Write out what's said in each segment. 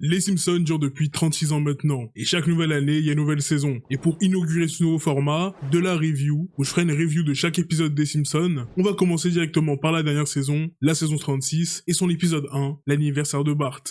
Les Simpsons durent depuis 36 ans maintenant, et chaque nouvelle année, il y a une nouvelle saison. Et pour inaugurer ce nouveau format, de la review, où je ferai une review de chaque épisode des Simpsons, on va commencer directement par la dernière saison, la saison 36, et son épisode 1, l'anniversaire de Bart.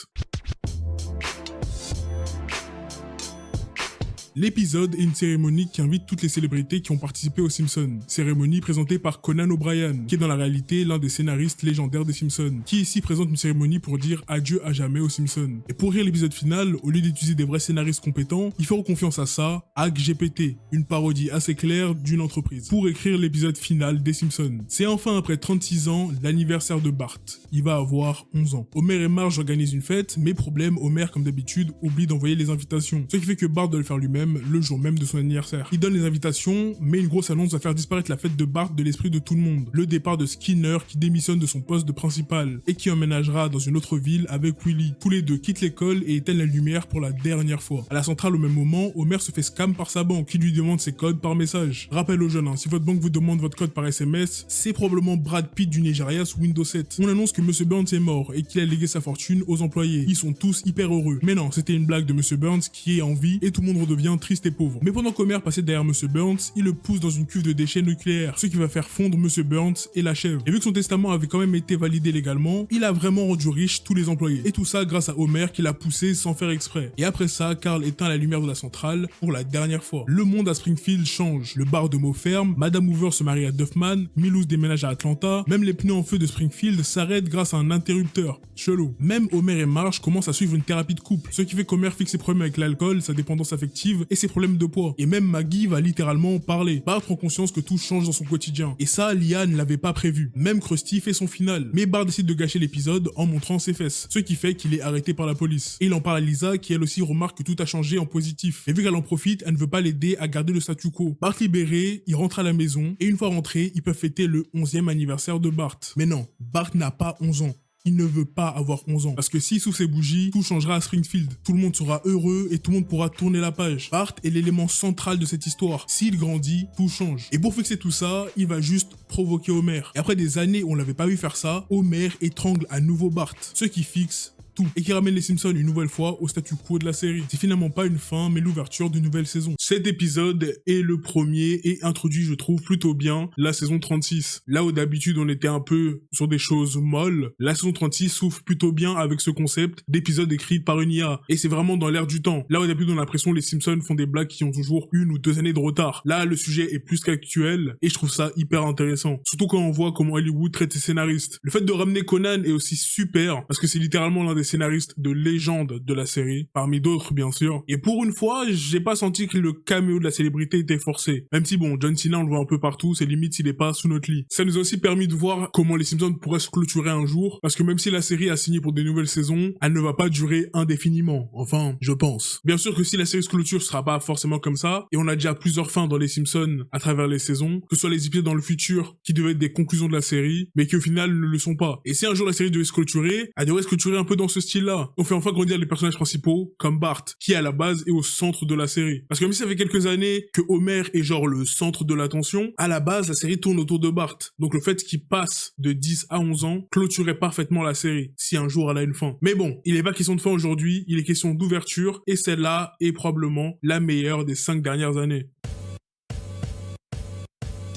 L'épisode est une cérémonie qui invite toutes les célébrités qui ont participé aux Simpsons. Cérémonie présentée par Conan O'Brien, qui est dans la réalité l'un des scénaristes légendaires des Simpsons, qui ici présente une cérémonie pour dire adieu à jamais aux Simpsons. Et pour rire l'épisode final, au lieu d'utiliser des vrais scénaristes compétents, ils feront confiance à ça, HackGPT, une parodie assez claire d'une entreprise, pour écrire l'épisode final des Simpsons. C'est enfin après 36 ans l'anniversaire de Bart. Il va avoir 11 ans. Homer et Marge organisent une fête, mais problème, Homer comme d'habitude oublie d'envoyer les invitations, ce qui fait que Bart doit le faire lui-même le jour même de son anniversaire. Il donne les invitations, mais une grosse annonce va faire disparaître la fête de Bart de l'esprit de tout le monde. Le départ de Skinner qui démissionne de son poste de principal et qui emménagera dans une autre ville avec Willy. Tous les deux quittent l'école et éteignent la lumière pour la dernière fois. À la centrale au même moment, Homer se fait scam par sa banque qui lui demande ses codes par message. Rappel aux jeunes, si votre banque vous demande votre code par SMS, c'est probablement Brad Pitt du Nigeria sous Windows 7. On annonce que Monsieur Burns est mort et qu'il a légué sa fortune aux employés. Ils sont tous hyper heureux. Mais non, c'était une blague de Monsieur Burns qui est en vie et tout le monde redevient triste et pauvre. Mais pendant qu'Homer passait derrière Monsieur Burns, il le pousse dans une cuve de déchets nucléaires, ce qui va faire fondre Monsieur Burns et l'achève. Et vu que son testament avait quand même été validé légalement, il a vraiment rendu riche tous les employés. Et tout ça grâce à Homer qui l'a poussé sans faire exprès. Et après ça, Carl éteint la lumière de la centrale pour la dernière fois. Le monde à Springfield change. Le bar de mots ferme, Madame Hoover se marie à Duffman, Milhouse déménage à Atlanta, même les pneus en feu de Springfield s'arrêtent grâce à un interrupteur. Chelou. Même Homer et Marge commencent à suivre une thérapie de couple, ce qui fait qu'Homer fixe ses problèmes avec l'alcool, sa dépendance affective et ses problèmes de poids. Et même Maggie va littéralement parler. Bart prend conscience que tout change dans son quotidien. Et ça, Liane ne l'avait pas prévu. Même Krusty fait son final. Mais Bart décide de gâcher l'épisode en montrant ses fesses, ce qui fait qu'il est arrêté par la police. Et il en parle à Lisa qui elle aussi remarque que tout a changé en positif. Et vu qu'elle en profite, elle ne veut pas l'aider à garder le statu quo. Bart libéré, il rentre à la maison et une fois rentré, ils peuvent fêter le 11e anniversaire de Bart. Mais non, Bart n'a pas 11 ans. Il ne veut pas avoir 11 ans. Parce que s'il souffle ses bougies, tout changera à Springfield. Tout le monde sera heureux et tout le monde pourra tourner la page. Bart est l'élément central de cette histoire. S'il grandit, tout change. Et pour fixer tout ça, il va juste provoquer Homer. Et après des années où on l'avait pas vu faire ça, Homer étrangle à nouveau Bart. Ce qui fixe tout. Et qui ramène les Simpsons une nouvelle fois au statu quo de la série. C'est finalement pas une fin, mais l'ouverture d'une nouvelle saison. Cet épisode est le premier et introduit, je trouve, plutôt bien la saison 36. Là où d'habitude on était un peu sur des choses molles, la saison 36 s'ouvre plutôt bien avec ce concept d'épisode écrit par une IA. Et c'est vraiment dans l'air du temps. Là où d'habitude on a l'impression les Simpsons font des blagues qui ont toujours 1 ou 2 années de retard. Là, le sujet est plus qu'actuel et je trouve ça hyper intéressant. Surtout quand on voit comment Hollywood traite ses scénaristes. Le fait de ramener Conan est aussi super parce que c'est littéralement l'un des scénaristes de légende de la série, parmi d'autres bien sûr. Et pour une fois, j'ai pas senti que le caméo de la célébrité était forcé. Même si bon, John Cena on le voit un peu partout, c'est limite s'il est pas sous notre lit. Ça nous a aussi permis de voir comment les Simpsons pourraient se clôturer un jour, parce que même si la série a signé pour des nouvelles saisons, elle ne va pas durer indéfiniment. Enfin, je pense. Bien sûr que si la série se clôture, ce sera pas forcément comme ça, et on a déjà plusieurs fins dans les Simpsons à travers les saisons, que ce soit les épisodes dans le futur qui devaient être des conclusions de la série, mais qui au final ne le sont pas. Et si un jour la série devait se clôturer, elle devrait se clôturer un peu dans ce style-là. On fait enfin grandir les personnages principaux, comme Bart, qui à la base est au centre de la série. Parce que même si ça fait quelques années que Homer est genre le centre de l'attention, à la base la série tourne autour de Bart. Donc le fait qu'il passe de 10 à 11 ans clôturait parfaitement la série, si un jour elle a une fin. Mais bon, il n'est pas question de fin aujourd'hui, il est question d'ouverture, et celle-là est probablement la meilleure des 5 dernières années.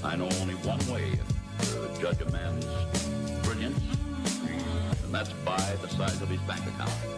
I know only one way to judge a man's brilliance, and that's by the size of his bank account.